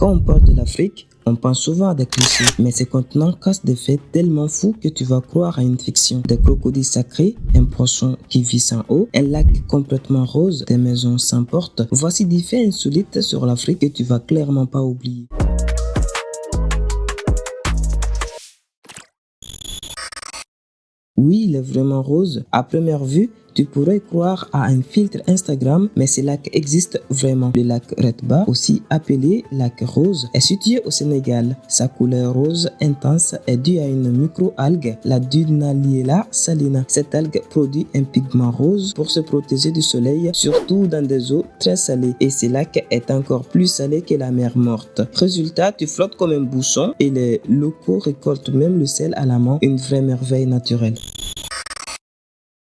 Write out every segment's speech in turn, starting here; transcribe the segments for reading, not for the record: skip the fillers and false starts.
Quand on parle de l'Afrique, on pense souvent à des clichés, mais ces continents cassent des faits tellement fous que tu vas croire à une fiction. Des crocodiles sacrés, un poisson qui vit sans eau, un lac complètement rose, des maisons sans porte. Voici des faits insolites sur l'Afrique que tu vas clairement pas oublier. Oui, il est vraiment rose. À première vue, tu pourrais croire à un filtre Instagram, mais ce lac existe vraiment. Le lac Redba, aussi appelé lac rose, est situé au Sénégal. Sa couleur rose intense est due à une micro-algue, la Dunaliella salina. Cette algue produit un pigment rose pour se protéger du soleil, surtout dans des eaux très salées. Et ce lac est encore plus salé que la mer morte. Résultat, tu flottes comme un bouchon et les locaux récoltent même le sel à la main, une vraie merveille naturelle.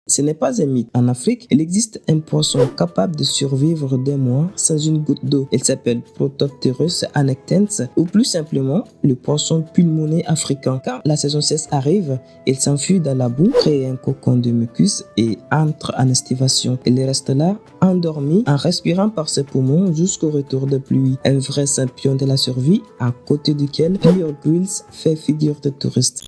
Ce n'est pas un mythe. En Afrique, il existe un poisson capable de survivre des mois sans une goutte d'eau. Il s'appelle Protopterus annectens ou plus simplement le poisson pulmoné africain. Quand la saison sèche arrive, il s'enfuit dans la boue, crée un cocon de mucus et entre en estivation. Il reste là, endormi, en respirant par ses poumons jusqu'au retour de pluie. Un vrai champion de la survie à côté duquel Bear Grylls fait figure de touriste.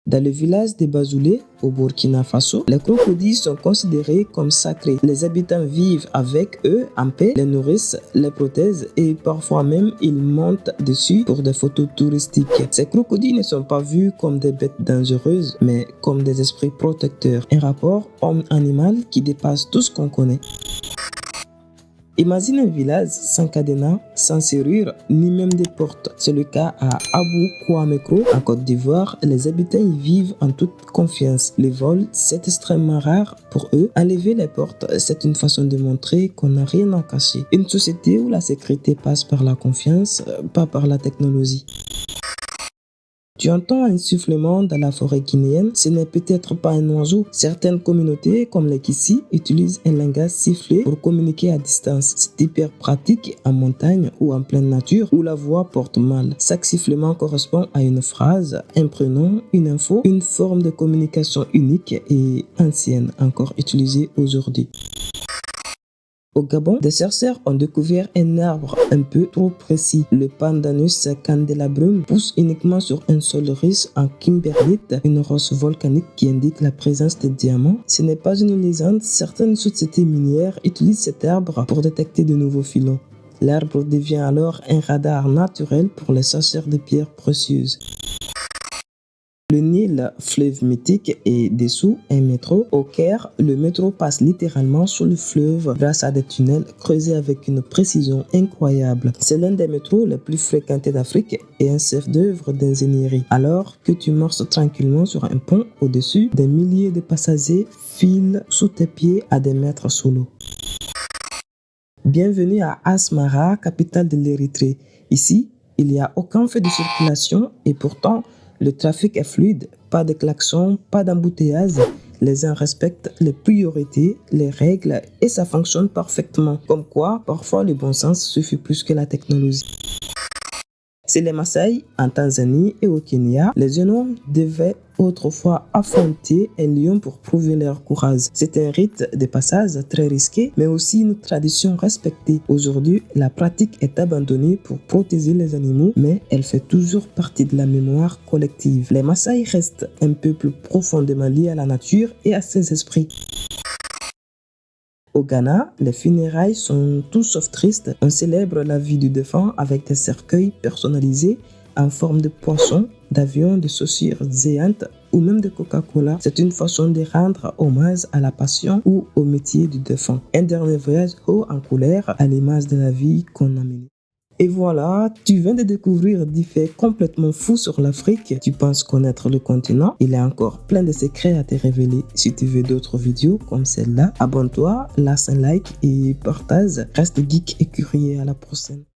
Dans le village de Bazoulé, au Burkina Faso, les crocodiles sont considérés comme sacrés. Les habitants vivent avec eux en paix, les nourrissent, les protègent et parfois même ils montent dessus pour des photos touristiques. Ces crocodiles ne sont pas vus comme des bêtes dangereuses, mais comme des esprits protecteurs. Un rapport homme-animal qui dépasse tout ce qu'on connaît. Imagine un village sans cadenas, sans serrure, ni même des portes. C'est le cas à Abou Kouamekro, en Côte d'Ivoire. Les habitants y vivent en toute confiance. Le vol, c'est extrêmement rare pour eux. Enlever les portes, c'est une façon de montrer qu'on n'a rien à cacher. Une société où la sécurité passe par la confiance, pas par la technologie. Tu entends un sifflement dans la forêt guinéenne, ce n'est peut-être pas un oiseau. Certaines communautés, comme les Kissi, utilisent un langage sifflé pour communiquer à distance. C'est hyper pratique en montagne ou en pleine nature où la voix porte mal. Chaque sifflement correspond à une phrase, un prénom, une info, une forme de communication unique et ancienne, encore utilisée aujourd'hui. Au Gabon, des chercheurs ont découvert un arbre un peu trop précis. Le Pandanus candelabrum pousse uniquement sur un sol riche en kimberlite, une roche volcanique qui indique la présence de diamants. Ce n'est pas une légende, certaines sociétés minières utilisent cet arbre pour détecter de nouveaux filons. L'arbre devient alors un radar naturel pour les chercheurs de pierres précieuses. Le Nil, fleuve mythique, est dessous un métro. Au Caire, le métro passe littéralement sous le fleuve grâce à des tunnels creusés avec une précision incroyable. C'est l'un des métros les plus fréquentés d'Afrique et un chef d'œuvre d'ingénierie. Alors que tu marches tranquillement sur un pont au-dessus, des milliers de passagers filent sous tes pieds à des mètres sous l'eau. Bienvenue à Asmara, capitale de l'Érythrée. Ici, il n'y a aucun feu de circulation et pourtant, le trafic est fluide, pas de klaxons, pas d'embouteillage. Les gens respectent les priorités, les règles et ça fonctionne parfaitement. Comme quoi, parfois le bon sens suffit plus que la technologie. C'est les Maasai en Tanzanie et au Kenya. Les jeunes hommes devaient autrefois affronter un lion pour prouver leur courage. C'est un rite de passage très risqué, mais aussi une tradition respectée. Aujourd'hui, la pratique est abandonnée pour protéger les animaux, mais elle fait toujours partie de la mémoire collective. Les Maasai restent un peuple profondément lié à la nature et à ses esprits. Au Ghana, les funérailles sont tout sauf tristes. On célèbre la vie du défunt avec des cercueils personnalisés en forme de poissons, d'avions, de chaussures géantes ou même de Coca-Cola. C'est une façon de rendre hommage à la passion ou au métier du défunt. Un dernier voyage haut en couleur à l'image de la vie qu'on a menée. Et voilà, tu viens de découvrir des faits complètement fous sur l'Afrique. Tu penses connaître le continent? Il y a encore plein de secrets à te révéler. Si tu veux d'autres vidéos comme celle-là, abonne-toi, laisse un like et partage. Reste geek et curieux. À la prochaine.